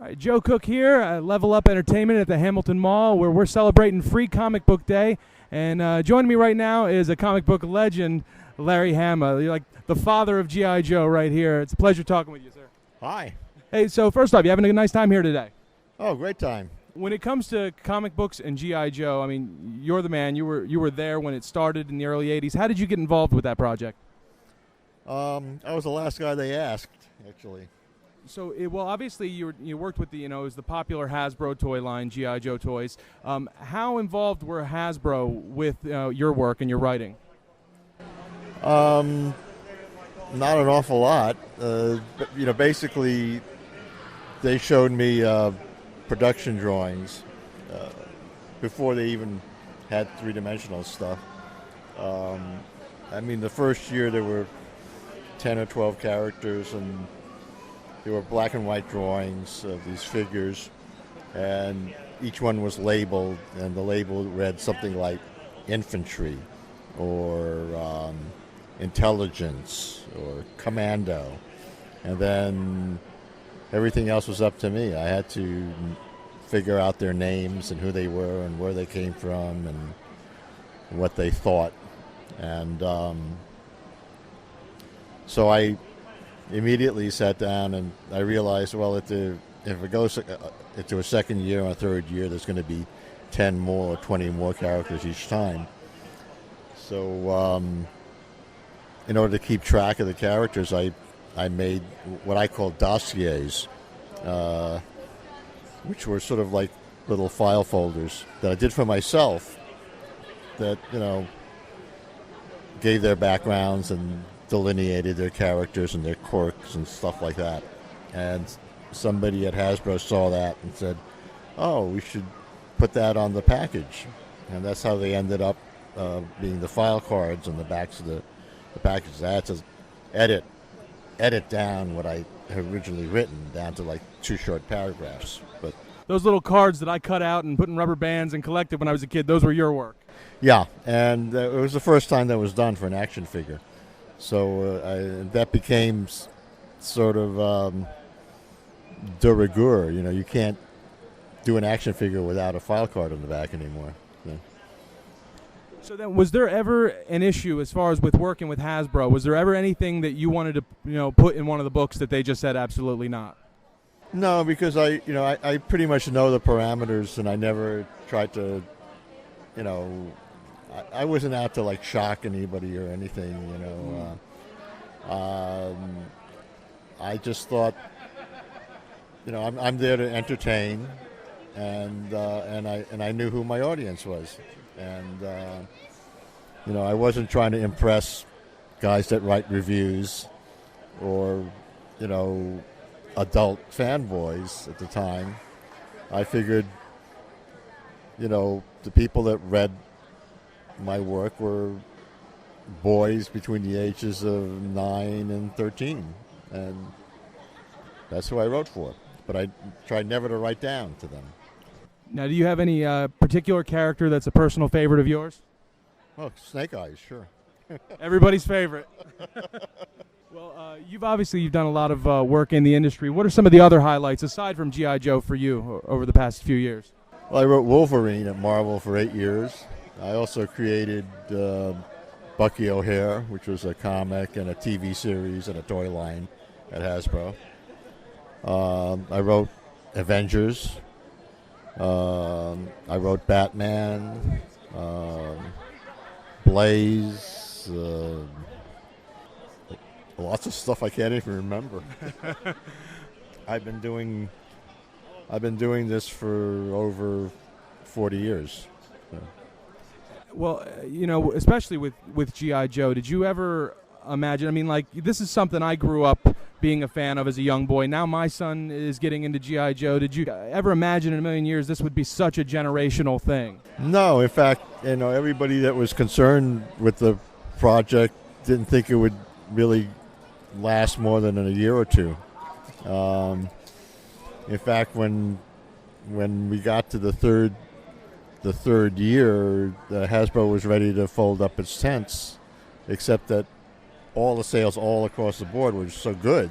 All right, Joe Cook here, Level Up Entertainment at the Hamilton Mall, where we're celebrating Free Comic Book Day. And joining me right now is a comic book legend, Larry Hama. You're like the father of G.I. Joe right here. It's a pleasure talking with you, sir. Hi. Hey, so first off, you having a nice time here today? Oh, great time. When it comes to comic books and G.I. Joe, I mean, you're the man. You were there when it started in the early 80s. How did you get involved with that project? I was the last guy they asked, actually. So, well, obviously you worked with it was the popular Hasbro toy line, G.I. Joe toys. How involved were Hasbro with your work and your writing? Not an awful lot. But, basically, they showed me production drawings before they even had three-dimensional stuff. The first year there were 10 or 12 characters, and there were black and white drawings of these figures, and each one was labeled, and the label read something like infantry or intelligence or commando, and then everything else was up to me. I had to figure out their names and who they were and where they came from and what they thought. And so I immediately sat down and I realized, well, if it goes into a second year or a third year, there's going to be 10 more or 20 more characters each time. So in order to keep track of the characters, I made what I call dossiers, which were sort of like little file folders that I did for myself that, gave their backgrounds and delineated their characters and their quirks and stuff like that. And somebody at Hasbro saw that and said, oh, we should put that on the package. And that's how they ended up being the file cards on the backs of the packages. I had to edit down what I had originally written down to like 2 short paragraphs. But those little cards that I cut out and put in rubber bands and collected when I was a kid, those were your work. Yeah, and it was the first time that was done for an action figure. So that became sort of de rigueur. You can't do an action figure without a file card on the back anymore. Yeah. So then, was there ever an issue as far as with working with Hasbro? Was there ever anything that you wanted to put in one of the books that they just said absolutely not? No, because I pretty much know the parameters, and I never tried to, I wasn't out to like shock anybody or anything, I just thought, I'm there to entertain, and I knew who my audience was, and I wasn't trying to impress guys that write reviews or adult fanboys at the time. I figured, the people that read my work were boys between the ages of 9 and 13, and that's who I wrote for. But I tried never to write down to them. Now, do you have any particular character that's a personal favorite of yours? Oh, Snake Eyes, sure. Everybody's favorite. Well, you've done a lot of work in the industry. What are some of the other highlights aside from G.I. Joe for you over the past few years? Well, I wrote Wolverine at Marvel for 8 years. I also created Bucky O'Hare, which was a comic and a TV series and a toy line at Hasbro. I wrote Avengers. I wrote Batman, Blaze, lots of stuff I can't even remember. I've been doing this for over 40 years. So. Well, especially with G.I. Joe, did you ever imagine, this is something I grew up being a fan of as a young boy. Now my son is getting into G.I. Joe. Did you ever imagine in a million years this would be such a generational thing? No, in fact, everybody that was concerned with the project didn't think it would really last more than a year or two. In fact, when we got to the third year, Hasbro was ready to fold up its tents, except that all the sales all across the board were so good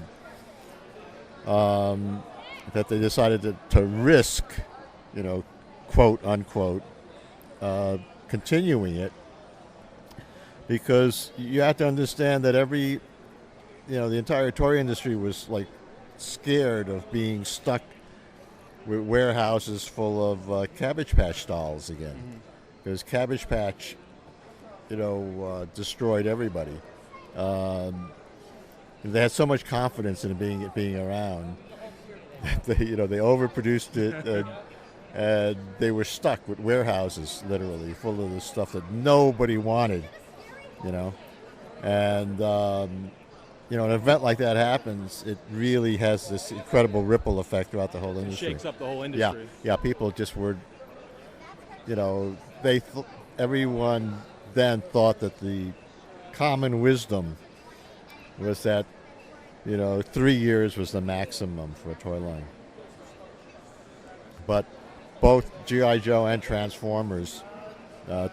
that they decided to risk, you know, quote unquote, continuing it, because you have to understand that the entire toy industry was like scared of being stuck with warehouses full of Cabbage Patch dolls again, because Cabbage Patch, destroyed everybody. They had so much confidence in it being around. They overproduced it, and they were stuck with warehouses literally full of this stuff that nobody wanted. And an event like that happens, it really has this incredible ripple effect throughout the whole industry. It shakes up the whole industry. Yeah. People just were, everyone then thought that the common wisdom was that 3 years was the maximum for a toy line. But both G.I. Joe and Transformers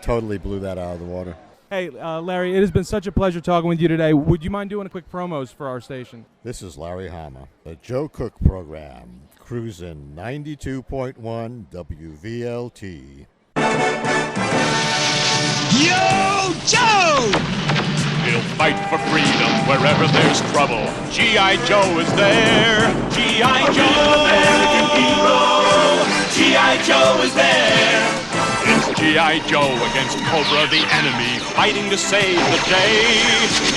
totally blew that out of the water. Hey, Larry, it has been such a pleasure talking with you today. Would you mind doing a quick promos for our station? This is Larry Hama, the Joe Cook program, cruising 92.1 WVLT. Yo, Joe! He'll fight for freedom wherever there's trouble. G.I. Joe is there. G.I. Joe, American hero. G.I. Joe is there. It's G.I. Joe against Cobra, the enemy, fighting to save the day.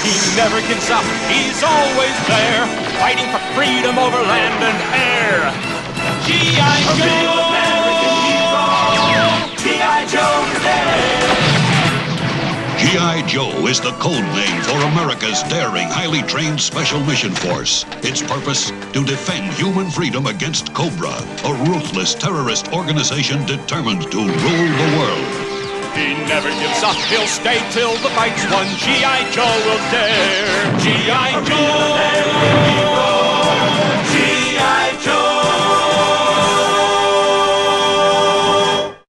He never gives up, he's always there, fighting for freedom over land and air. G.I. Joe, American hero. G.I. Joe is there. G.I. Joe is the code name for America's daring, highly trained Special Mission Force. Its purpose, to defend human freedom against Cobra, a ruthless terrorist organization determined to rule the world. He never gives up, he'll stay till the fight's won. G.I. Joe will dare. G.I. Joe,